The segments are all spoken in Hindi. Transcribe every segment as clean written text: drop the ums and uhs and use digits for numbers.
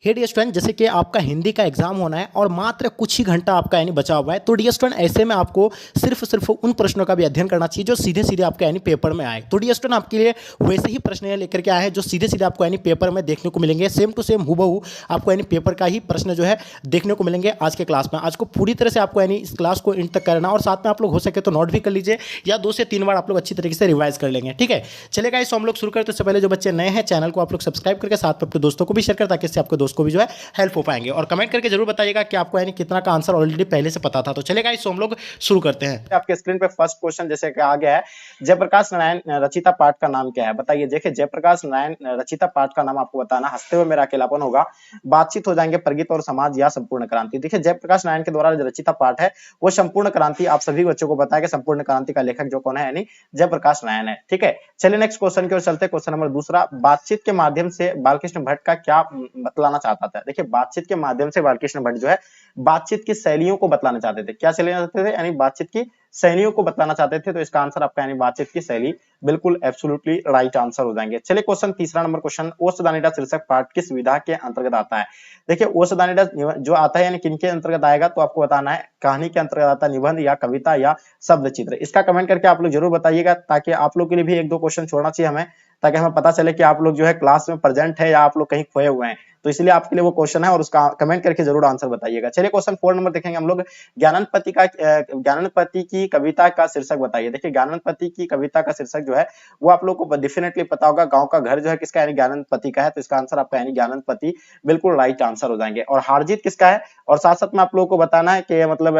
हे डियर स्टूडेंट, जैसे कि आपका हिंदी का एग्जाम होना है और मात्र कुछ ही घंटा आपका यानी बचा हुआ है, तो डियर स्टूडेंट ऐसे में आपको सिर्फ उन प्रश्नों का भी अध्ययन करना चाहिए जो सीधे सीधे आपके यानी पेपर में आए। तो डियर स्टूडेंट आपके लिए वैसे ही प्रश्न लेकर के आए हैं जो सीधे सीधे आपको यानी पेपर में देखने को मिलेंगे। सेम टू सेम हूबहू आपको यानी पेपर का ही प्रश्न जो है देखने को मिलेंगे आज के क्लास में। आज को पूरी तरह से आपको यानी इस क्लास को इंड तक करना और साथ में आप लोग हो सके तो नोट भी कर लीजिए या 2 से 3 बार आप लोग अच्छी तरीके से रिवाइज कर लेंगे। ठीक है, चलेगा। इस हम लोग शुरू करते उससे पहले जो बच्चे नए हैं चैनल को आप लोग सब्सक्राइब करके साथ में अपने दोस्तों को भी शेयर कर ताकि इससे आपके दोस्त को भी जो है हेल्प हो पाएंगे। और कमेंट करके जरूर बताइएगा कि आपको यानी कितना का आंसर ऑलरेडी पहले से पता था। तो चलेगा, इस हम लोग शुरू करते हैं। आपके स्क्रीन पे फर्स्ट क्वेश्चन जैसे कि आ गया है, जयप्रकाश नारायण रचिता पाठ का नाम क्या है? बताइए। देखिए, जयप्रकाश नारायण रचिता पाठ का नाम आपको बताना। हंसते हुए मेरा अकेलापन होगा, बातचीत हो जाएंगे, प्रगति और समाज या संपूर्ण क्रांति। देखिए, जयप्रकाश नारायण के द्वारा जो रचिता पाठ है वो संपूर्ण क्रांति। आप सभी बच्चों को बताया कि संपूर्ण क्रांति का लेखक जो कौन है, यानी जयप्रकाश नारायण है। ठीक है, चलिए नेक्स्ट क्वेश्चन की ओर चलते हैं। क्वेश्चन नंबर दूसरा, बातचीत के माध्यम से बालकृष्ण भट्ट का क्या बतलाना चाहता था? देखिए, बातचीत के माध्यम से बालकृष्ण भट्ट जो है बातचीत की शैलियों को बतलाना चाहते थे। क्या शैलियां चाहते थे? यानी बातचीत की शैलियों को बतलाना चाहते थे। तो इसका आंसर आपका यानी बातचीत की शैली बिल्कुल एब्सोल्युटली राइट आंसर हो जाएंगे। चलिए क्वेश्चन तीसरा नंबर क्वेश्चन, ओसदानिडा शीर्षक पाठ किस विधा के अंतर्गत आता है? देखिए, ओसदानिडा जो आता है यानी किनके अंतर्गत आएगा, तो आपको बताना है कहानी के अंतर्गत आता है, निबंध या कविता या शब्द चित्र। इसका कमेंट करके आप लोग जरूर बताइएगा ताकि आप लोग के लिए भी 1-2 क्वेश्चन छोड़ना चाहिए हमें, ताकि हमें पता चले कि आप लोग जो है क्लास में प्रेजेंट है या आप लोग कहीं खोए हुए हैं। तो इसलिए आपके लिए वो क्वेश्चन है और उसका कमेंट करके जरूर आंसर बताइएगा। चलिए क्वेश्चन 4 नंबर देखेंगे हम लोग, ज्ञानंद की कविता का शीर्षक बताइए। देखिए, ज्ञानंद की कविता का शीर्षक जो है वो आप लोग को डेफिनेटली पता होगा। गांव का घर जो है किसका, यानी ज्ञानंद का है। तो इसका आंसर आपका यानी ज्ञानंद बिल्कुल राइट आंसर हो जाएंगे। और हारजीत किसका है, और साथ साथ में आप लोगों को बताना है कि मतलब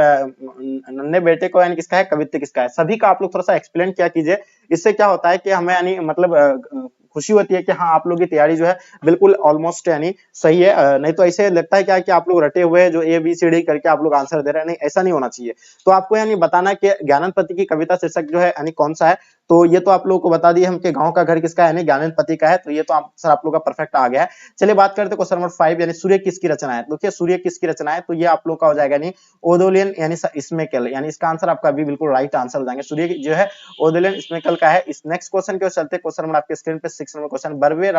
नन्हे बेटे को यानी किसका है, कवित्व किसका है। सभी का आप लोग थोड़ा सा एक्सप्लेन किया कीजिए। इससे क्या होता है कि हमें यानी मतलब खुशी होती है कि हाँ, आप लोग की तैयारी जो है बिल्कुल ऑलमोस्ट यानी सही है। नहीं तो ऐसे लगता है क्या कि आप लोग रटे हुए हैं, जो ABCD करके आप लोग आंसर दे रहे हैं। नहीं, ऐसा नहीं होना चाहिए। तो आपको यानी बताना है कि ज्ञानंद की कविता शीर्षक जो है यानी कौन सा है। तो ये तो आप लोगों को बता दिए हम कि गांव का घर किसका है, यानी ज्ञानंद का है। तो ये तो आंसर आप लोग का परफेक्ट आ गया है। चलिए बात करते हैं क्वेश्चन नंबर 5, यानी सूर्य किसकी रचना है? देखिए, सूर्य किसकी रचना है, तो ये आप लोग का हो जाएगा यानी ओदोलियन यानी स्मेकल, यानी इसका आंसर आपका भी बिल्कुल राइट आंसर हो जाएंगे। सूर्य जो है ओदोलियन स्मेकल का है। इस नेक्स्ट क्वेश्चन की ओर चलते हैं। क्वेश्चन नंबर आपके स्क्रीन पे 6 नंबर क्वेश्चन, बर्वे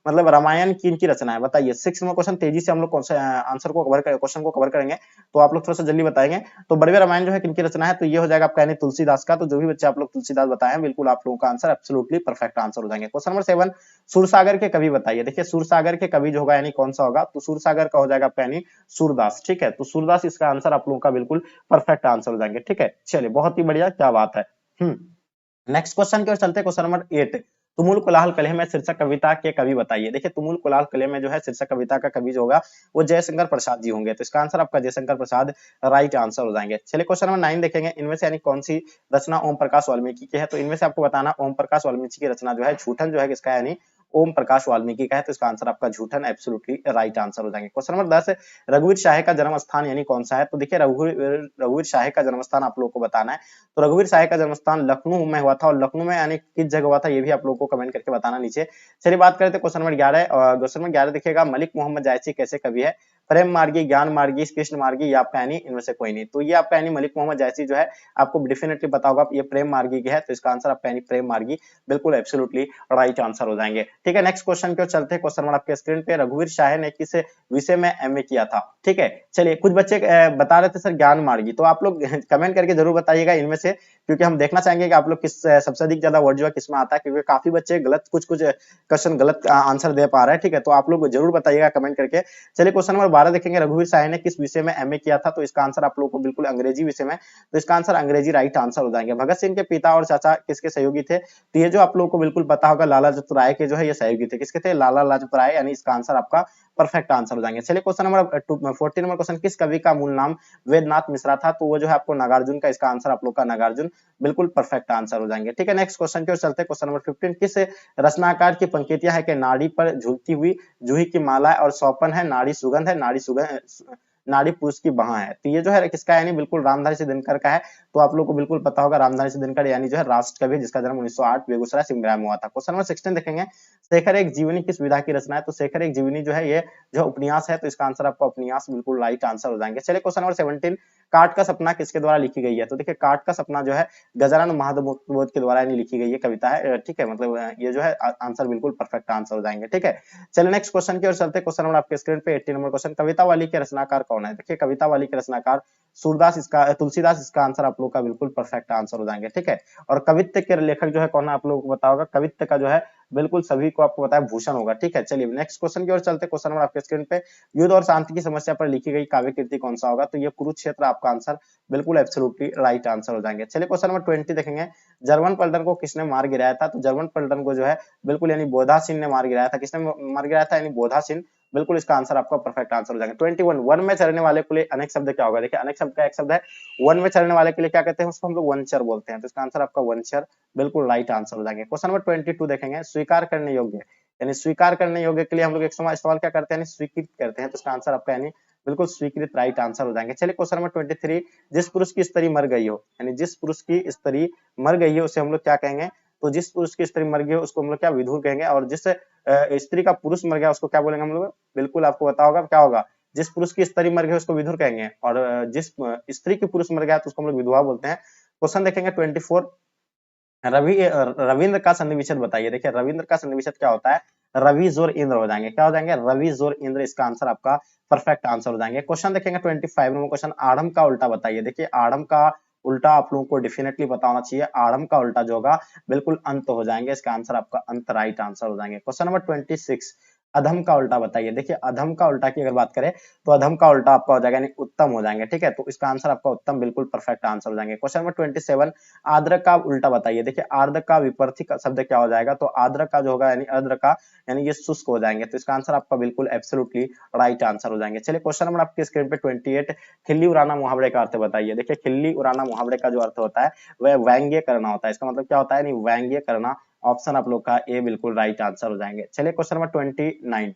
रामायण किनकी रचना है? बताइए। 6 नंबर क्वेश्चन, तेजी से हम लोग आंसर को क्वेश्चन को कवर करेंगे, तो आप लोग थोड़ा सा जल्दी बताएंगे। तो बर्वे रामायण जो है किनकी रचना है, तो ये हो जाएगा आपका यानी तुलसीदास का। तो जो भी बच्चे आप लोग तुलसीदास बताए हैं, बिल्कुल आप लोगों का आंसर एब्सोल्युटली परफेक्ट आंसर हो जाएंगे। क्वेश्चन नंबर 7, सूरसागर के कवि बताइए। देखिए, सूरसागर के कवि जो होगा यानी कौन सा होगा, तो सूरसागर का हो जाएगा आपका यानी सूरदास। ठीक है, तो सूरदास इसका आंसर आप लोगों का बिल्कुल परफेक्ट आंसर हो जाएंगे। ठीक है, चलिए बहुत ही बढ़िया, क्या बात है। नेक्स्ट क्वेश्चन की ओर चलते हैं। क्वेश्चन नंबर 8, तुमुल कोलाहल कलह में शीर्षक कविता के कवि बताइए। देखिए, तुमुल कोलाहल कलह में जो है शीर्षक कविता का कवि जो होगा वो जयशंकर प्रसाद जी होंगे। तो इसका आंसर आपका जयशंकर प्रसाद राइट आंसर हो जाएंगे। चलिए क्वेश्चन नंबर 9 देखेंगे, इनमें से यानी कौन सी रचना ओम प्रकाश वाल्मीकि की है? तो इनमें से आपको बताना ओम प्रकाश वाल्मीकि की रचना जो है झूठन जो है किसका, यानी ओम प्रकाश वाल्मीकि का है। तो इसका आंसर आपका झूठन एब्सोल्युटली राइट आंसर हो जाएंगे। क्वेश्चन नंबर 10, रघुवीर शाह का जन्म स्थान यानी कौन सा है? तो देखिए, रघुवीर शाह का जन्म स्थान आप लोगों को बताना है। तो रघुवीर शाह का जन्म स्थान लखनऊ में हुआ था, और लखनऊ में यानी किस जगह हुआ था ये भी आप लोगों को कमेंट करके बताना नीचे। चलिए बात करते हैं क्वेश्चन नंबर 11। क्वेश्चन नंबर 11 देखिएगा, मलिक मोहम्मद जायसी कैसे कवि है? प्रेम मार्गी, ज्ञान मार्गी, कृष्ण मार्गी या आपका यानी इनमें से कोई नहीं। तो ये आपका यानी मलिक मोहम्मद जायसी जो है आपको डेफिनेटली पता होगा ये प्रेम मार्गी के है। तो इसका आंसर आपका यानी प्रेम मार्गी बिल्कुल एब्सोल्युटली राइट आंसर हो जाएंगे। ठीक है, नेक्स्ट क्वेश्चन की ओर चलते हैं। क्वेश्चन नंबर आपके स्क्रीन पे, रघुवीर शाह ने किस विषय में MA किया था? ठीक है, चलिए कुछ बच्चे बता रहे थे सर ज्ञान मार्गी, तो आप लोग कमेंट करके जरूर बताइएगा इनमें से, क्योंकि हम देखना चाहेंगे कि आप लोग किस सबसे अधिक ज्यादा वर्ड जो है किसमें आता है, क्योंकि काफी बच्चे गलत कुछ क्वेश्चन गलत आंसर दे पा रहे हैं। ठीक है, तो आप लोग जरूर बताइएगा कमेंट करके। चलिए क्वेश्चन नंबर 12 देखेंगे, रघुवीर शाह ने किस विषय में MA किया था? तो इसका आंसर आप लोगों को बिल्कुल अंग्रेजी विषय में। तो इसका आंसर अंग्रेजी राइट आंसर हो जाएंगे। भगत सिंह के पिता और चाचा किसके सहयोगी थे? तो ये जो आप लोगों को बिल्कुल पता होगा, लाला लाजपत राय के जो है ये सहयोगी थे। किसके थे? लाला लाजपत राय, यानी इसका आंसर आपका परफेक्ट आंसर हो जाएंगे। चलिए क्वेश्चन नंबर 14 नंबर क्वेश्चन, किस कवि का मूल नाम वेदनाथ मिश्रा था? तो वो जो है आपको नागार्जुन का, इसका आंसर आप लोग का नागार्जुन बिल्कुल परफेक्ट आंसर हो जाएंगे। ठीक है, नेक्स्ट क्वेश्चन की ओर चलते हैं। क्वेश्चन नंबर 15, किस रचनाकार की पंक्तियां है कि नाड़ी पर झूलती हुई जूही की माला और सौपन है, नाड़ी सुगंध है, नाड़ी पुरुष की बाह है। तो ये जो है किसका यानी बिल्कुल रामधारी सिंह दिनकर का है। तो आप लोग को बिल्कुल पता होगा रामधारी सिंह दिनकर यानी जो है राष्ट्र कवि जिसका जन्म 1908 बेगूसराय सिमरा में हुआ था। क्वेश्चन नंबर 16 देखेंगे, शेखर एक जीवनी किस विधा की रचना है? तो शेखर एक जीवनी जो है ये जो उपन्यास है, तो इसका आंसर आपका उपन्यास बिल्कुल राइट आंसर हो जाएंगे। चलिए क्वेश्चन नंबर 17, काट का सपना किसके द्वारा लिखी गई है? तो देखिए काट का सपना जो है गजानन महाबोध के द्वारा लिखी गई है कविता है, ठीक है, मतलब ये जो है आंसर बिल्कुल परफेक्ट आंसर हो जाएंगे, ठीक है। चलिए नेक्स्ट क्वेश्चन की ओर चलते हैं। क्वेश्चन नंबर आपके स्क्रीन पे 18 नंबर क्वेश्चन, कविता वाली के रचनाकार कौन है? देखिए कविता वाली के रचनाकार सूरदास, इसका तुलसीदास, इसका आंसर आप लोग का बिल्कुल परफेक्ट आंसर हो जाएंगे, ठीक है। और कवित्व के लेखक जो है कौन है आप लोगों को पता होगा, कवित्व का जो है बिल्कुल सभी को आपको पता है भूषण होगा, ठीक है। चलिए नेक्स्ट क्वेश्चन की ओर चलते हैं। क्वेश्चन नंबर आपके स्क्रीन पे, युद्ध और शांति की समस्या पर लिखी गई काव्य कृति कौन सा होगा? तो ये कुरुक्षेत्र आपका आंसर बिल्कुल एब्सोल्युटली राइट आंसर हो जाएंगे। चलिए क्वेश्चन नंबर 20 देखेंगे, जर्मन पलटन को किसने मार गिराया था? तो जर्मन पलटन को जो है बिल्कुल यानी बोधासिन ने मार गिराया था। किसने मार गिराया था? यानी बोधासिन, बिल्कुल इसका आंसर आपका परफेक्ट आंसर हो जाएगा। 21, वन में चढ़ने वाले के लिए अनेक शब्द क्या होगा? देखिए अनेक शब्द का एक शब्द है, वन में चढ़ने वाले के लिए क्या कहते हैं? उसको हम लोग वंचर बोलते हैं। तो इसका आंसर आपका वंचर बिल्कुल राइट आंसर हो जाएंगे। क्वेश्चन नंबर 22 देखेंगे, स्वीकार करने योग्य, यानी स्वीकार करने योग्य के लिए हम लोग एक इस्तेमाल क्या करते हैं? स्वीकृत करते हैं। तो इसका आंसर आपका यानी बिल्कुल स्वीकृत राइट आंसर हो जाएंगे। चलिए क्वेश्चन नंबर 23, जिस पुरुष की स्त्री मर गई हो, यानी जिस पुरुष की स्त्री मर गई है उसे हम लोग क्या कहेंगे? तो जिस पुरुष की स्त्री मर गई हो उसको हम लोग क्या विधुर कहेंगे, और जिस स्त्री का पुरुष मर गया उसको क्या बोलेंगे हम लोग? बिल्कुल आपको पता होगा क्या होगा, जिस पुरुष की स्त्री मर गई उसको विधुर कहेंगे, और जिस स्त्री की पुरुष मर गया तो उसको हम लोग विधवा बोलते हैं। क्वेश्चन देखेंगे 24, रविंद्र का संधि विच्छेद बताइए। देखिए रविंद्र का संधि विच्छेद क्या होता है? रवि जोर इंद्र हो जाएंगे, क्या हो जाएंगे? रवि जोर इंद्र, इसका आंसर आपका परफेक्ट आंसर हो जाएंगे। क्वेश्चन देखेंगे 25 नंबर क्वेश्चन, आड़म का उल्टा बताइए। देखिए आड़म का उल्टा आप लोगों को डेफिनेटली पता होना चाहिए। आड़म का उल्टा जो होगा बिल्कुल अंत हो जाएंगे, इसका आंसर आपका अंत राइट आंसर हो जाएंगे। क्वेश्चन नंबर 26, अधम का उल्टा बताइए। देखिए अधम का उल्टा की अगर बात करें तो अधम का उल्टा आपका हो जाएगा यानी उत्तम हो जाएंगे, ठीक है। तो इसका आंसर आपका उत्तम बिल्कुल परफेक्ट आंसर हो जाएंगे। क्वेश्चन नंबर 27, आर्द्र का उल्टा बताइए। देखिए आर्द्र का विपरीत शब्द क्या हो जाएगा? तो आर्द्र का जो होगा यानी आर्द्र का यानी ये शुष्क हो जाएंगे। तो इसका आंसर आपका बिल्कुल एब्सोल्युटली राइट आंसर हो जाएंगे। चलिए क्वेश्चन नंबर आपके स्क्रीन पे 28, खिल्ली उड़ाना मुहावरे का अर्थ बताइए। देखिए खिल्ली उड़ाना मुहावरे का जो अर्थ होता है वह व्यंग्य करना होता है। इसका मतलब क्या होता है? नहीं व्यंग्य करना। ऑप्शन आप लोग का ए बिल्कुल राइट आंसर हो जाएंगे। चलिए क्वेश्चन नंबर 29,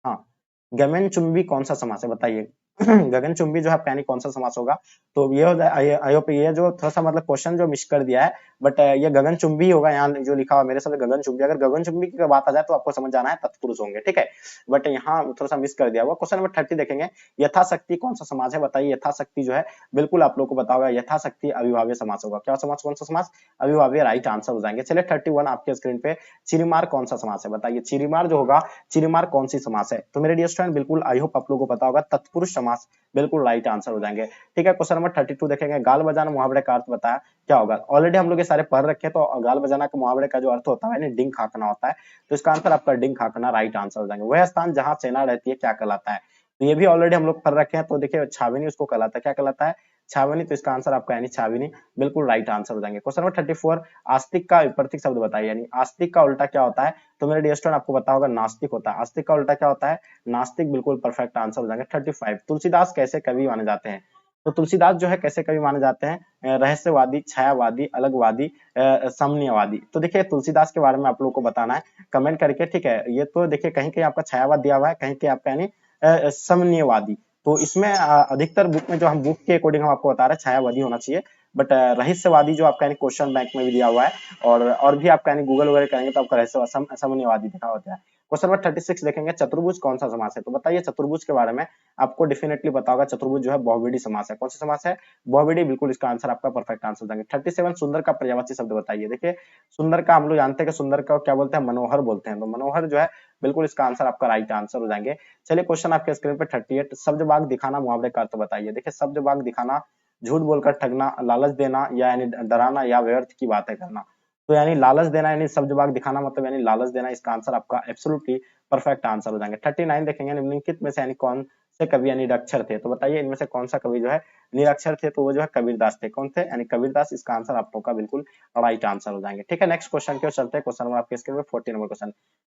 हाँ, गगनचुंबी कौन सा समास है बताइए। गगनचुंबी जो है आपका यानी कौन सा समास होगा? तो ये हो जाए, आई होप ये जो थोड़ा सा मतलब क्वेश्चन जो मिस कर दिया है, बट ये गगनचुंबी होगा यहाँ जो लिखा हुआ मेरे साथ गगनचुंबी। अगर गगनचुंबी की बात आ जाए तो आपको समझ जाना है तत्पुरुष होंगे, ठीक है, बट यहाँ थोड़ा सा मिस कर दिया हुआ। क्वेश्चन नंबर 30 देखेंगे, यथाशक्ति कौन सा समास है बताइए। यथाशक्ति जो है बिल्कुल आप लोग को पता होगा, यथाशक्ति अविभाज्य समास होगा। क्या समास? कौन सा समास? अविभाज्य राइट आंसर हो जाएंगे। चलिए 31 आपके स्क्रीन पे, चिरिमार कौन सा समास है बताइए। चिरिमार जो होगा, चिरिमार कौन सी समास है? तो मेरे डियर स्टूडेंट बिल्कुल आई होप आप लोगों को पता होगा, तत्पुरुष समास बिल्कुल राइट आंसर हो जाएंगे, ठीक है। क्वेश्चन नंबर 32 देखेंगे, गाल बजाना मुहावरे का अर्थ बताया क्या होगा। ऑलरेडी हम लोग ये सारे पढ़ रखे हैं, तो गाल बजाना के मुहावरे का जो अर्थ होता है यानी डिंग हाँकना होता है। तो इसका आंसर आपका डिंग हाँकना राइट आंसर हो जाएंगे। वह स्थान जहां सेना रहती है क्या कहलाता है? तो ये भी ऑलरेडी हम लोग पढ़ रखे हैं। तो देखिए छावनी उसको कहलाता है, क्या कहलाता है? छावनी। तो इसका आंसर आपका यानी छावनी बिल्कुल राइट आंसर हो जाएंगे। क्वेश्चन नंबर 34, आस्तिक का विपरीत शब्द बताइए, यानी आस्तिक का उल्टा क्या होता है? तो मेरे डियर स्टूडेंट आपको पता होगा नास्तिक होता है। आस्तिक का उल्टा क्या होता है? नास्तिक, बिल्कुल परफेक्ट आंसर हो जाएंगे। 35, तुलसीदास कैसे कवि माने जाते हैं? तो तुलसीदास जो है कैसे कवि माने जाते हैं? रहस्यवादी, छायावादी, अलगवादी, साम्यवादी। तो देखिए तुलसीदास के बारे में आप लोग को बताना है कमेंट करके, ठीक है। ये तो देखिए कहीं कहीं आपका छायावाद दिया हुआ है, कहीं कहीं आपका यानी साम्यवादी। तो इसमें अधिकतर बुक में जो हम बुक के अकॉर्डिंग हम आपको बता रहे हैं छायावादी होना चाहिए, बट रहस्यवादी जो आपका यानी क्वेश्चन बैंक में भी दिया हुआ है, और भी आपका यानी गूगल वगैरह करेंगे तो आपका रहस्य साम्यवादी दिखा होता है। क्वेश्चन नंबर 36 देखेंगे, चतुर्भुज कौन सा समास है? तो बताइए चतुर्भुज के बारे में आपको डेफिनेटली पता होगा। चतुर्भुज जो है बहुविधि समास है। कौन सा समास है? बहुविधि, बिल्कुल इसका आंसर आपका परफेक्ट आंसर हो जाएंगे। 37, सुंदर का पर्यायवाची शब्द बताइए। देखिए सुंदर का हम लोग जानते हैं कि सुंदर का क्या बोलते हैं? मनोहर बोलते हैं। तो मनोहर जो है बिल्कुल इसका आंसर आपका राइट आंसर हो जाएंगे। चलिए क्वेश्चन आपके स्क्रीन पे 38, शब्द बाग दिखाना मुहावरे का अर्थ बताइए। देखिए शब्द बाग दिखाना, झूठ बोलकर ठगना, लालच देना, या यानी डराना, या व्यर्थ की बातें करना। तो यानी लालच देना यानी शब्द बाग दिखाना मतलब यानी लालच देना, इसका आंसर आपका एब्सोल्युटली परफेक्ट आंसर हो जाएंगे। 39 देखेंगे, निम्नलिखित में से यानी कौन से कवि यानी निरक्षर थे? तो बताइए इनमें से कौन सा कवि जो है निरक्षर थे? तो वो जो है कबीरदास थे। कौन थे? यानी कबीरदास। इसका आंसर आप लोग का बिल्कुल राइट आंसर हो जाएंगे, ठीक है। नेक्स्ट क्वेश्चन की ओर चलते हैं। क्वेश्चन नंबर आपके स्क्रीन पे 40 नंबर क्वेश्चन,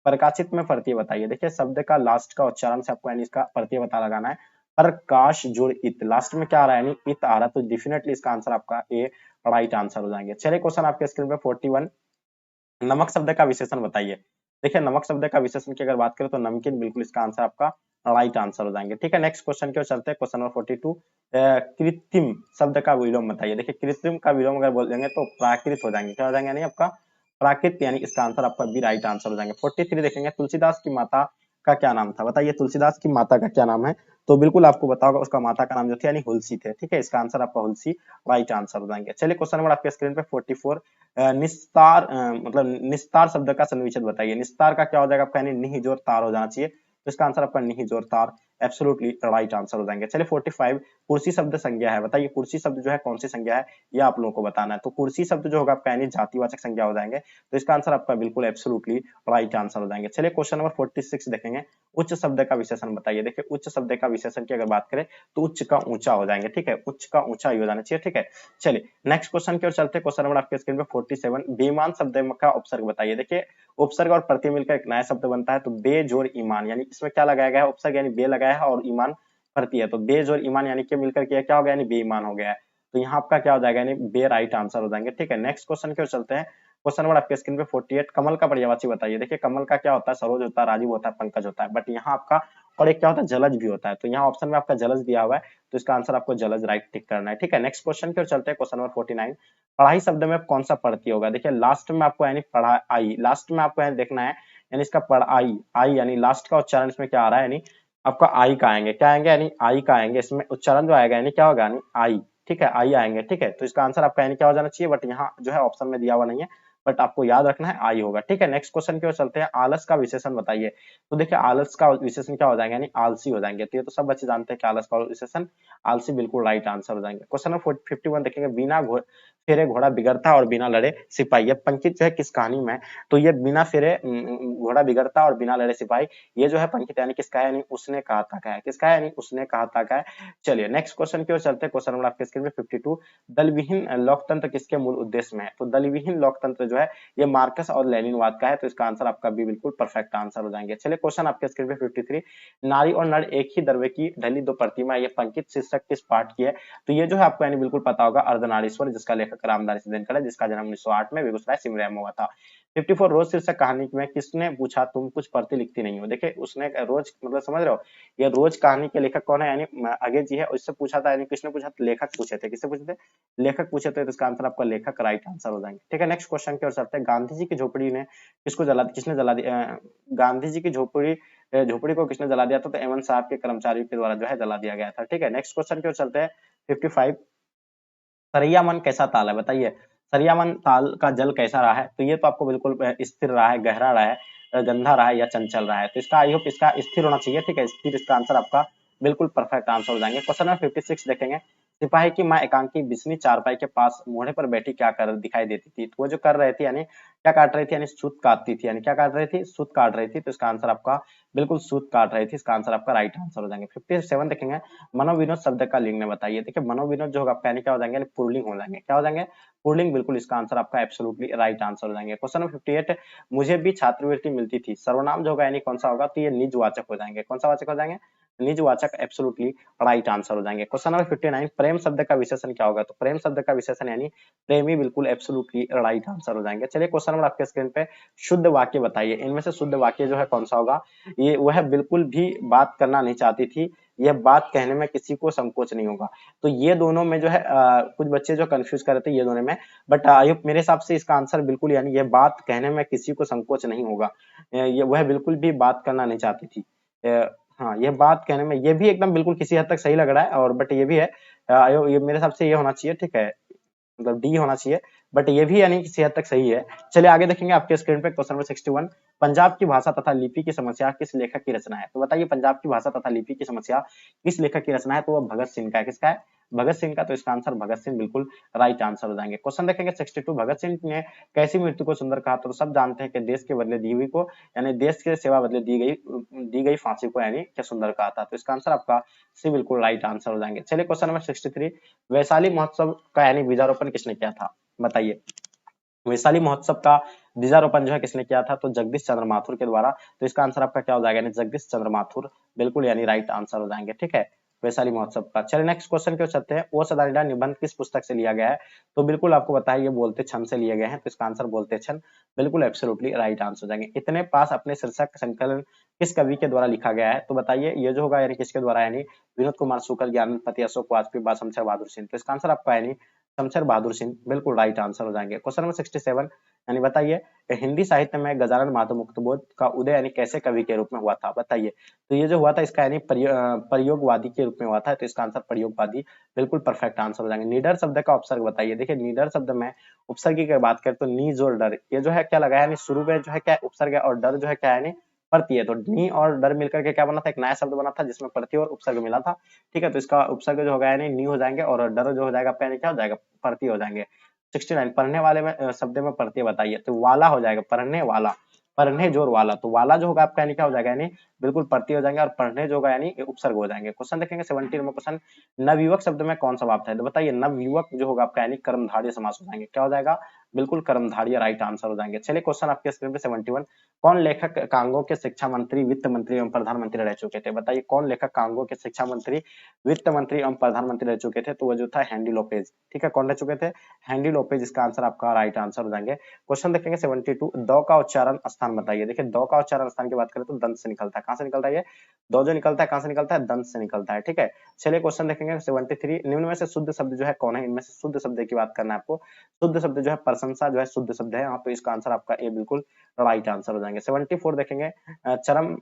प्रकाशित में प्रत्यय बताइए। देखिए शब्द का लास्ट का उच्चारण से आपको यानी इसका प्रत्यय पता लगाना है। प्रकाश जोड़ इत, लास्ट में क्या आ रहा है? यानी इत आ रहा है, तो डेफिनेटली इसका आंसर आपका ए राइट आंसर हो जाएंगे। चलिए क्वेश्चन आपके स्क्रीन पे 41, नमक शब्द का विशेषण बताइए। देखिए नमक शब्द का विशेषण की अगर बात करें तो नमकीन, बिल्कुल इसका आंसर आपका राइट आंसर हो जाएंगे। ठीक है, नेक्स्ट क्वेश्चन की ओर चलते हैं। क्वेश्चन नंबर 42, कृत्रिम शब्द का विलोम बताइए। देखिए कृत्रिम का विलोम अगर बोल देंगे तो प्राकृत हो जाएंगे, क्या हो जाएंगे, यानी आपका प्राकृत, यानी इसका आंसर आपका बी राइट आंसर हो जाएंगे। 43 देखेंगे, तुलसीदास की माता का क्या नाम था, बताइए तुलसीदास की माता का क्या नाम है। तो बिल्कुल आपको पता होगा, उसका माता का नाम जो थी यानी हुलसी थे। ठीक है, इसका आंसर आपका हुलसी राइट आंसर हो जाएंगे। चलिए क्वेश्चन नंबर आपके स्क्रीन पे 44, निस्तार मतलब निस्तार शब्द का सन्निवेशन बताइए। निस्तार का क्या हो जाएगा आपका, यानी निहिजोर तार हो जाना चाहिए, तो इसका आंसर आपका निहिजोर तार एब्सोल्युटली राइट आंसर हो जाएंगे। चलिए 45, कुर्सी शब्द संज्ञा है, बताइए कुर्सी शब्द जो है कौन सी संज्ञा है, ये आप लोगों को बताना है। तो कुर्सी शब्द जो होगा आपका यानी जातिवाचक संज्ञा हो जाएंगे, तो इसका आंसर आपका बिल्कुल एब्सोल्युटली राइट आंसर हो जाएंगे। चलिए क्वेश्चन नंबर 46 देखेंगे, उच्च शब्द का विशेषण बताइए। देखिए उच्च शब्द का विशेषण की अगर बात करें तो उच्च का ऊंचा हो जाएंगे। ठीक है, उच्च का ऊंचा ही हो जाना चाहिए। ठीक है, चलिए नेक्स्ट क्वेश्चन की ओर चलते हैं। क्वेश्चन नंबर आपके स्क्रीन पे 47, बेईमान शब्द का उपसर्ग बताइए। देखिए उपसर्ग और प्रत्यय मिलकर एक नया शब्द बनता है, तो बेजोर ईमान, यानी इसमें क्या लगाया गया है, उपसर्ग यानी बे लगाया है और ईमान प्रत्यय है, तो बेजोर ईमान यानी कि मिलकर के क्या हो गया, यानी बेईमान हो गया है। तो यहाँ आपका क्या हो जाएगा, यानी बे राइट आंसर हो जाएंगे। ठीक है, नेक्स्ट क्वेश्चन की ओर चलते हैं। क्वेश्चन नंबर आपके स्क्रीन पे 48, कमल का पर्यायवाची बताइए। देखिए कमल का क्या होता है, सरोज होता है, राजीव होता है, पंकज होता है, बट यहाँ आपका और एक क्या होता है, जलज भी होता है। तो यहाँ ऑप्शन में आपका जलज दिया हुआ है, तो इसका आंसर आपको जलज राइट टिक करना है। ठीक है, नेक्स्ट क्वेश्चन की ओर चलते हैं। क्वेश्चन नंबर 49, पढ़ाई शब्द में कौन सा प्रत्यय होगा। देखिए लास्ट में आपको यानी पढ़ाई, लास्ट में आपको यानी देखना है, यानी इसका पढ़ाई, आई यानी लास्ट का उच्चारण इसमें क्या आ रहा है, यानी आपका आई का आएंगे, क्या आएंगे, यानी आई का आएंगे, इसमें उच्चारण जो आएगा यानी क्या होगा, यानी आई। ठीक है, आई आएंगे। ठीक है, तो इसका आंसर आपका यानी क्या हो जाना चाहिए, बट यहाँ जो है ऑप्शन में दिया हुआ नहीं है, बट आपको याद रखना है आई होगा। ठीक है, नेक्स्ट क्वेश्चन की ओर चलते हैं। आलस का विशेषण बताइए। तो देखिए आलस का विशेषण क्या हो जाएगा, यानी आलसी हो जाएंगे। तो ये तो सब बच्चे जानते हैं कि आलस का विशेषण आलसी बिल्कुल राइट आंसर हो जाएंगे। क्वेश्चन नंबर 51 देखेंगे, बिना फेरे घोड़ा बिगड़ता और बिना लड़े सिपाही। ये पंकित जो है किस कहानी में, तो ये बिना फेरे घोड़ा बिगड़ता और बिना लड़े सिपाही, ये जो है पंकित यानी किसका है, यानी उसने कहा था का है, किसका है, यानी उसने कहा था का है। चलिए नेक्स्ट क्वेश्चन की ओर चलते हैं। क्वेश्चन नंबर आपके स्क्रीन पे 52, दलविहीन लोकतंत्र किसके मूल उद्देश्य में है। तो दलविहीन लोकतंत्र जो है ये मार्कस और लेनिनवाद का है, तो इसका आंसर आपका भी बिल्कुल परफेक्ट आंसर हो जाएंगे। चलिए क्वेश्चन आपके स्क्रीन पे 53, नारी और नर एक ही दरवे की ढली दो प्रतिमा, ये पंकित शीर्षक किस पाठ की है। तो ये जो है आपको यानी बिल्कुल पता होगा, अर्धनारीश्वर, जिसका लेखक रामधारी सिंह है, जिसका जन्म 1908 में बेगूसराय सिमरिया में हुआ था। 54, रोज शीर्षक कहानी में किसने पूछा तुम कुछ पढ़ती लिखती नहीं हो। देखिए उसने रोज मतलब समझ रहे हो, ये रोज कहानी के लेखक कौन है, यानी अगे जी है, उससे पूछा था, यानी किसने पूछा, लेखक पूछे थे, किससे पूछे थे, लेखक पूछे थे, तो इसका आंसर आपका लेखक राइट आंसर हो जाएंगे। ठीक है, नेक्स्ट क्वेश्चन की ओर चलते हैं। गांधी जी की झोपड़ी ने किसको जला, किसने जला दिया, गांधी जी की झोपड़ी को किसने जला दिया था, तो एमएन साहब के कर्मचारियों के द्वारा जो है जला दिया गया था। ठीक है, नेक्स्ट क्वेश्चन की ओर चलते हैं। 55, सरैया मन कैसा ताल है, बताइए सरैया मन ताल का जल कैसा रहा है। तो ये तो आपको बिल्कुल स्थिर रहा है, गहरा रहा है, गंदा रहा है या चंचल रहा है। तो इसका आई होप इसका स्थिर होना चाहिए। ठीक है, स्थिर इसका आंसर आपका बिल्कुल परफेक्ट आंसर हो जाएंगे। क्वेश्चन नंबर 56 देखेंगे, सिपाही की माँ एकांकी बिस्नी चारपाई के पास मोढ़े पर बैठी क्या कर दिखाई देती थी। तो वो जो कर रही थी, यानी क्या काट रही थी, यानी सूत काटती थी, यानी क्या काट रही थी, सूत काट रही थी। तो इसका आंसर आपका बिल्कुल सूत काट रही थी, इसका आंसर आपका राइट आंसर हो जाएंगे। 57 देखेंगे, मनोविनोद शब्द का लिंग में बताइए। देखिए मनोविनोद जो होगा आपका यानी क्या हो जाएंगे, पुल्लिंग हो जाएंगे, क्या हो जाएंगे, पुल्लिंग, बिल्कुल इसका आंसर आपका एब्सोल्युटली राइट आंसर हो जाएंगे। क्वेश्चन नंबर 58, मुझे भी छात्रवृत्ति मिलती थी, सर्वनाम जो होगा यानी कौन सा होगा, तो ये निजवाचक हो जाएंगे, कौन सा वाचक हो जाएंगे, निजवाचक एब्सोल्युटली राइट आंसर हो जाएंगे। क्वेश्चन नंबर 59, प्रेम शब्द का विशेषण क्या होगा। तो प्रेम शब्द का विशेषण यानी प्रेमी, बिल्कुल एब्सोल्युटली राइट आंसर हो जाएंगे। चलिए क्वेश्चन नंबर आपके स्क्रीन पे, शुद्ध वाक्य बताइए। इनमें से शुद्ध वाक्य जो है कौन सा होगा, ये वह बिल्कुल भी बात करना नहीं चाहती थी, यह बात कहने में किसी को संकोच नहीं होगा। तो ये दोनों में जो है कुछ बच्चे जो कंफ्यूज कर रहे थे ये दोनों में, बट आयुब मेरे हिसाब से इसका आंसर बिल्कुल यानी ये बात कहने में किसी को संकोच नहीं होगा, ये वह बिल्कुल भी बात करना नहीं चाहती थी। हाँ, ये बात कहने में, ये भी एकदम बिल्कुल किसी हद तक सही लग रहा है, और बट ये भी है ये मेरे हिसाब से ये होना चाहिए। ठीक है, मतलब डी होना चाहिए, बट ये भी यानी किसी हद तक सही है। चलिए आगे देखेंगे आपके स्क्रीन पे। क्वेश्चन नंबर 61, पंजाब की भाषा तथा लिपि की समस्या किस लेखक की रचना है। तो बताइए पंजाब की भाषा तथा लिपि की समस्या किस लेखक की रचना है। तो वो भगत सिंह का है, किसका है, भगत सिंह का। तो इसका आंसर भगत सिंह बिल्कुल राइट आंसर हो जाएंगे। क्वेश्चन देखेंगे 62, भगत सिंह ने कैसी मृत्यु को सुंदर कहा। तो सब जानते हैं कि देश के बदले दी हुई को, यानी देश के सेवा बदले दी गई फांसी को यानी क्या सुंदर कहा था। तो इसका आंसर आपका सी बिल्कुल राइट आंसर हो जाएंगे। चलिए क्वेश्चन नंबर 63, वैशाली महोत्सव का यानी बीजारोपण किसने किया था, बताइए वैशाली महोत्सव का बीजारोपण जो है किसने किया था। तो जगदीश चंद्र माथुर के द्वारा। तो इसका आंसर आपका क्या हो जाएगा, यानी जगदीश चंद्र माथुर बिल्कुल यानी राइट आंसर हो जाएंगे। ठीक है, वैशाली महोत्सव का। चलिए नेक्स्ट क्वेश्चन की ओर चलते हैं। ओ सदानिडा निबंध किस पुस्तक से लिया गया है? तो बिल्कुल आपको पता है ये बोलते छंद से लिए गए हैं, तो इसका आंसर बोलते छंद बिल्कुल एब्सोल्युटली राइट आंसर हो जाएंगे। इतने पास अपने शीर्षक संकलन किस कवि के द्वारा लिखा गया है? तो बताइए ये जो होगा यानी किसके द्वारा, यानी विनोद कुमार शुक्ल, ज्ञानंद पति, अशोक वाजपेयी, शमशेर बहादुर सिंह। तो इसका आंसर आपका यानी शमशेर बहादुर सिंह बिल्कुल राइट आंसर हो जाएंगे। क्वेश्चन नंबर 67 यानी बताइए हिंदी साहित्य में गजानन माधव मुक्तबोध का उदय यानी कैसे कवि के रूप में हुआ था? बताइए। तो ये जो हुआ था इसका यानी प्रयोगवादी के रूप में हुआ था, तो इसका आंसर प्रयोगवादी बिल्कुल परफेक्ट आंसर हो जाएंगे। निडर शब्द का उपसर्ग बताइए। देखिए निडर शब्द में उपसर्ग की अगर बात करें तो नी जोर डर, ये जो है क्या लगा है यानी शुरू में जो है क्या उपसर्ग है और डर जो है क्या है प्रत्यय है, तो नी और डर मिलकर के क्या बना था, एक नया शब्द बना था जिसमें प्रत्यय और उपसर्ग मिला था। ठीक है, तो इसका उपसर्ग जो होगा यानी नी हो जाएंगे और डर जो हो जाएगा आपका यानी क्या हो जाएगा, प्रत्यय हो जाएंगे। 69 पढ़ने वाले में शब्द में प्रत्यय बताइए। तो वाला हो जाएगा, पढ़ने वाला, पढ़ने जोर वाला, तो वाला जो होगा आपका यानी क्या हो जाएगा, यानी बिल्कुल प्रत्यय हो जाएंगे और पढ़ने जो होगा यानी उपसर्ग हो जाएंगे। क्वेश्चन देखेंगे 70 नंबर क्वेश्चन, नवयुवक शब्द में कौन सा भाव था? तो बताइए नवयुवक जो होगा आपका यानी कर्मधारय समास हो जाएंगे, क्या हो जाएगा, बिल्कुल कर्मधारय राइट आंसर हो जाएंगे। चलिए क्वेश्चन आपके स्क्रीन पे 71, कौन लेखक कांगो के शिक्षा मंत्री, वित्त मंत्री एवं प्रधानमंत्री रह चुके थे? बताइए कौन लेखक कांगो के शिक्षा मंत्री, वित्त मंत्री एवं प्रधानमंत्री रह चुके थे? तो वो जो था हेनरी लोपेज। ठीक है, कौन रह चुके थे, हेनरी लोपेज, इसका आंसर आपका राइट आंसर हो जाएंगे। क्वेश्चन देखेंगे 72, दो का उच्चारण स्थान बताइए। देखिए दो का उच्चारण स्थान की बात करें तो दंत से निकलता है, कहां से निकलता है ये, दो जो निकलता है कहां से निकलता है, दंत से निकलता है। ठीक है, चलिए क्वेश्चन देखेंगे 73, निम्न में से शुद्ध शब्द जो है कौन है? इनमें से शुद्ध शब्द की बात करना है आपको। शुद्ध शब्द जो है प्रशंसा जो है शुद्ध शब्द है यहाँ पे, इसका आंसर आपका ए बिल्कुल राइट आंसर हो जाएंगे। 74 देखेंगे, चरम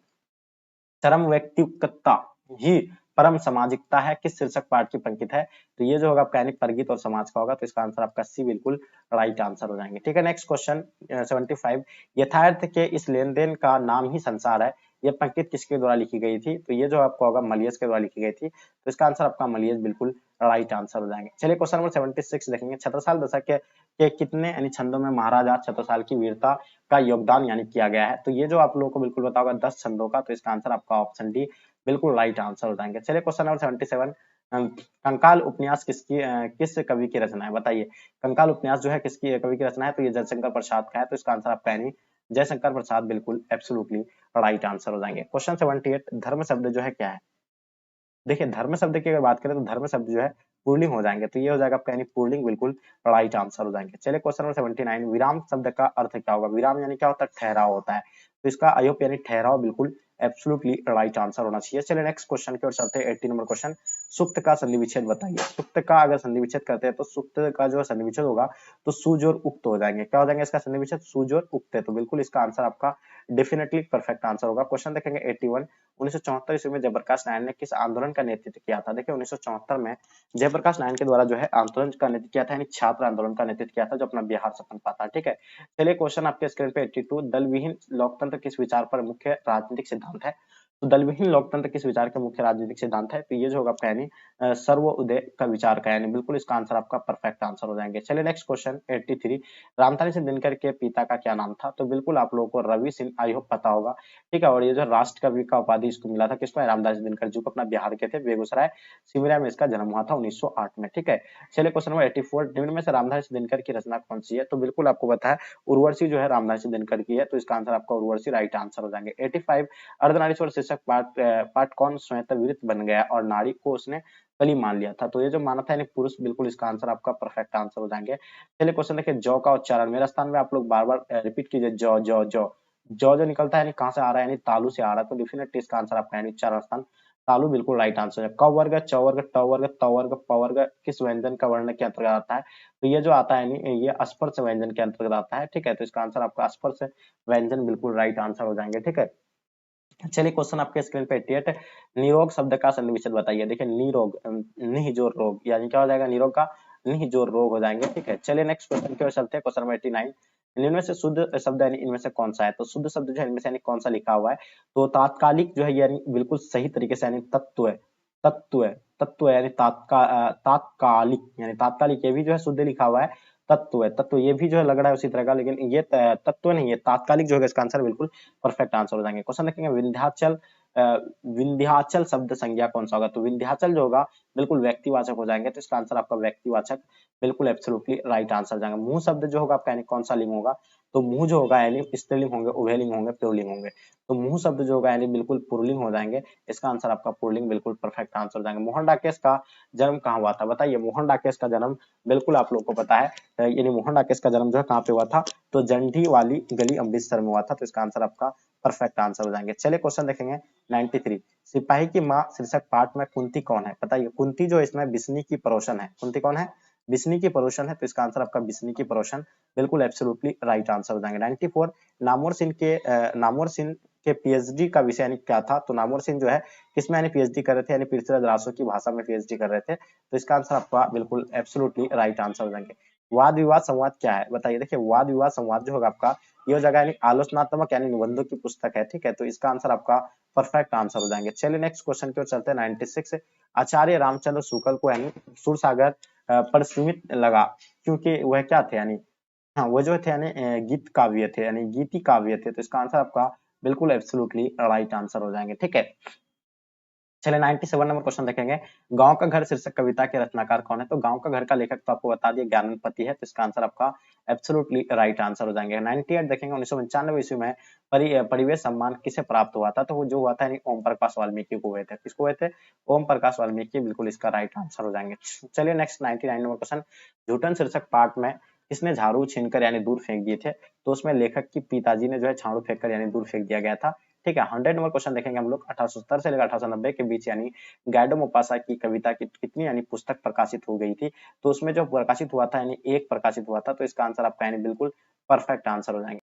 चरम व्यक्तिकता ही परम सामाजिकता है, किस शीर्षक पाठ की पंक्ति है? तो ये जो होगा आपका यानी परगित और समाज का होगा, तो इसका आंसर आपका सी बिल्कुल राइट आंसर हो जाएंगे। ठीक है, नेक्स्ट क्वेश्चन 75, यथार्थ के इस लेन देन का नाम ही संसार है, ये पंक्ति किसके द्वारा लिखी गई थी? तो ये जो आपका होगा मलियस के द्वारा लिखी गई थी, तो इसका आंसर आपका मलियस बिल्कुल राइट आंसर हो जाएंगे। चलिए क्वेश्चन नंबर 76 देखेंगे, छत्रसाल दशक के कितने यानी छंदों में महाराजा छत्रसाल की वीरता का योगदान यानी किया गया है? तो ये जो आप लोगों को बिल्कुल पता होगा 10 छंदों का, तो इसका आंसर आपका ऑप्शन डी बिल्कुल राइट आंसर हो जाएंगे। चलिए क्वेश्चन नंबर 77, कंकाल उपन्यास किस कवि की रचना है? बताइए कंकाल उपन्यास जो है किसकी कवि की रचना है? तो ये जयशंकर प्रसाद का है, तो इसका आंसर आपका यानी जयशंकर प्रसाद बिल्कुल एब्सोल्युटली राइट आंसर हो जाएंगे। क्वेश्चन 78, धर्म शब्द जो है क्या है? देखिए धर्म शब्द की अगर बात करें तो धर्म शब्द जो है पुल्लिंग हो जाएंगे, तो ये हो जाएगा आपका यानी पुल्लिंग बिल्कुल राइट आंसर हो जाएंगे। चलिए क्वेश्चन नंबर 79, विराम शब्द का अर्थ क्या होगा? विराम यानी क्या होता है, ठहराव होता है, तो इसका अयोग यानी ठहराव बिल्कुल एब्सोल्युटली राइट आंसर होना चाहिए। चलिए नेक्स्ट क्वेश्चन की ओर चलते हैं। 80 नंबर क्वेश्चन, सुक्त का संधि विच्छेद बताइए। सुक्त का अगर संधि विच्छेद करते हैं तो सुक्त का जो संधि विच्छेद होगा तो सूज और उक्त हो जाएंगे, क्या हो जाएंगे इसका संधि विच्छेद, सूज और उक्त है, तो बिल्कुल इसका आंसर आपका डेफिनेटली परफेक्ट आंसर होगा। क्वेश्चन देखेंगे 81, 1974 ईस्वी में जयप्रकाश नारायण ने किस आंदोलन का नेतृत्व किया था? देखिए 1974 में जयप्रकाश नारायण के द्वारा जो है आंदोलन का नेतृत्व किया था, यानी छात्र आंदोलन का नेतृत्व किया था जो अपना बिहार से पनपा था। ठीक है, चलिए क्वेश्चन आपके स्क्रीन पे 82, दल विहीन लोकतंत्र किस विचार पर मुख्य राजनीतिक सिद्धांत है? तो दल विहीन लोकतंत्र किस विचार का मुख्य राजनीतिक सिद्धांत है? तो ये जो होगा आपका यानी सर्वोदय का विचार का, यानी बिल्कुल इसका आंसर आपका परफेक्ट आंसर हो जाएंगे। चलिए नेक्स्ट क्वेश्चन 83, रामधारी सिंह दिनकर के पिता का क्या नाम था? तो बिल्कुल आप लोगों को रवि सिंह आई होप पता होगा। ठीक है, और ये जो राष्ट्र कवि का उपाधि इसको मिला था किसको, रामधारी सिंह दिनकर जी को, अपना बिहार के थे, बेगूसराय सिमरिया में इसका जन्म हुआ था 1908 में। ठीक है, चलिए क्वेश्चन नंबर 84, निम्न में से रामधारी सिंह दिनकर की रचना कौन सी है? तो बिल्कुल आपको पता है उर्वशी जो है रामधारी सिंह दिनकर की है, तो इसका आंसर आपका उर्वशी राइट आंसर हो जाएंगे। 85, अर्धनारीश्वर शीर्षक पाठ कौन स्वयं वृत्त बन गया और नारी को उसने कली मान लिया था? तो ये जो माना था यानी पुरुष, बिल्कुल इसका आंसर आपका परफेक्ट आंसर हो जाएंगे। चलिए क्वेश्चन देखिए, जौ का उच्चारण मेरा स्थान में आप लोग बार बार रिपीट कीजिए, जौ जौ जौ जौ जो निकलता है यानी कहां से आ रहा है, यानी तालु से आ रहा है, तो डेफिनेटली इसका आंसर आपका यानी उच्चारण स्थान तालु बिल्कुल राइट आंसर है। क वर्ग च वर्ग ट वर्ग त वर्ग प वर्ग किस व्यंजन का वर्ण के अंतर्गत आता है? तो ये जो आता है यानी ये स्पर्श व्यंजन के अंतर्गत आता है। ठीक है, तो इसका आंसर आपका स्पर्श व्यंजन बिल्कुल राइट आंसर हो जाएंगे। ठीक है, चलिए क्वेश्चन आपके स्क्रीन पे 88, निरोग शब्द का संधि विच्छेद बताइए। देखिए निरोग निजोर रोग, यानी क्या हो जाएगा, निरोग का निजोर रोग हो जाएंगे। ठीक है, चलिए नेक्स्ट क्वेश्चन की ओर चलते हैं। क्वेश्चन नंबर 89, इनमें से शुद्ध शब्द यानी इनमें से कौन सा है? तो शुद्ध शब्द जो है इनमें से यानी कौन सा लिखा हुआ है? तो तात्कालिक जो है यानी बिल्कुल सही तरीके से यानी तत्व है, तत्व है, तत्व है, यानी तात्कालिक, यानी तात्कालिक ये भी जो है शुद्ध लिखा हुआ है, तत्व है, तत्व ये भी जो है लग रहा है उसी तरह का, लेकिन ये तत्व नहीं है, तात्कालिक जो है इसका आंसर बिल्कुल परफेक्ट आंसर हो जाएंगे। क्वेश्चन देखेंगे, विंध्याचल विंध्याचल शब्द संज्ञा कौन सा होगा? तो विंध्याचल जो होगा बिल्कुल व्यक्तिवाचक हो जाएंगे, तो इसका आंसर आपका व्यक्तिवाचक बिल्कुल एब्सोल्युटली राइट आंसर हो जाएगा। मुंह शब्द जो होगा आपका यानी कौन सा लिंग होगा? तो मुंह जो होगा यानी स्त्रीलिंग होंगे, उभयलिंग होंगे, पुल्लिंग होंगे। तो मुंह शब्द जो होगा यानी बिल्कुल पुल्लिंग हो जाएंगे, इसका आंसर आपका पुल्लिंग बिल्कुल परफेक्ट आंसर हो जाएंगे। मोहन डाकेश का जन्म कहाँ हुआ था? बताइए। मोहन डाकेश का जन्म बिल्कुल आप लोगों को पता है, यानी मोहन डाकेश का जन्म जो है कहाँ पे हुआ था? तो जंडी वाली गली अमृतसर में हुआ था, तो इसका आंसर आपका परफेक्ट आंसर हो जाएंगे। चलिए क्वेश्चन देखेंगे 93। सिपाही की माँ शीर्षक पाठ में कुंती कौन है? बताइए। कुंती जो इसमें बिस्नी की पड़ोसन है। कुंती कौन है? बिस्नी की पड़ोसन है, तो इसका आंसर आपका बिस्नी की पड़ोसन बिल्कुल एब्सोल्युटली राइट आंसर हो जाएंगे। 94। नामवर सिंह के पीएचडी का विषय यानी क्या था? तो नामवर सिंह जो है किसमें यानी पीएचडी कर रहे थे? यानी पृथ्वीराज रासो की भाषा में पीएचडी कर रहे थे, तो इसका आंसर आपका बिल्कुल एब्सोल्युटली राइट आंसर हो जाएंगे। वाद विवाद संवाद क्या है? बताइए। देखिए वाद विवाद संवाद जो होगा आपका ये हो जाएगा यानी आलोचनात्मक यानी निबंधों की पुस्तक है, ठीक है, तो इसका आंसर आपका परफेक्ट आंसर हो जाएंगे। चलिए नेक्स्ट क्वेश्चन की ओर चलते हैं 96। आचार्य रामचंद्र शुक्ल को यानी सूरसागर पर सीमित लगा क्योंकि वह क्या थे? यानी हाँ वो जो थे यानी गीत काव्य थे, यानी गीति काव्य थे, तो इसका आंसर आपका बिल्कुल एब्सोल्युटली राइट आंसर हो जाएंगे, ठीक है। चलिए 97 नंबर क्वेश्चन देखेंगे। गांव का घर शीर्षक कविता के रचनाकार कौन है? तो गांव का घर का लेखक तो आपको बता दिया ज्ञानंद पति है, तो इसका आंसर आपका एब्सोल्युटली राइट आंसर हो जाएंगे। 98 देखेंगे 1995 ईस्वी में परिवेश सम्मान किसे प्राप्त हुआ था? तो वो जो हुआ था यानी ओम प्रकाश वाल्मीकि को हुए थे। किसको हुए थे? ओम प्रकाश वाल्मीकि, बिल्कुल इसका राइट आंसर हो जाएंगे। चलिए नेक्स्ट 99 नंबर क्वेश्चन। झूठन शीर्षक पाठ में किसने झाड़ू छीनकर यानी दूर फेंक दिए थे? तो उसमें लेखक की पिताजी ने जो है झाड़ू फेंक यानी दूर फेंक दिया गया था, ठीक है। 100 नंबर क्वेश्चन देखेंगे हम लोग। 1870 से लेकर 1890 के बीच यानी गैडो मोपासा की कविता की कितनी यानी पुस्तक प्रकाशित हो गई थी? तो उसमें जो प्रकाशित हुआ था यानी एक प्रकाशित हुआ था, तो इसका आंसर आपका यानी बिल्कुल परफेक्ट आंसर हो जाएंगे।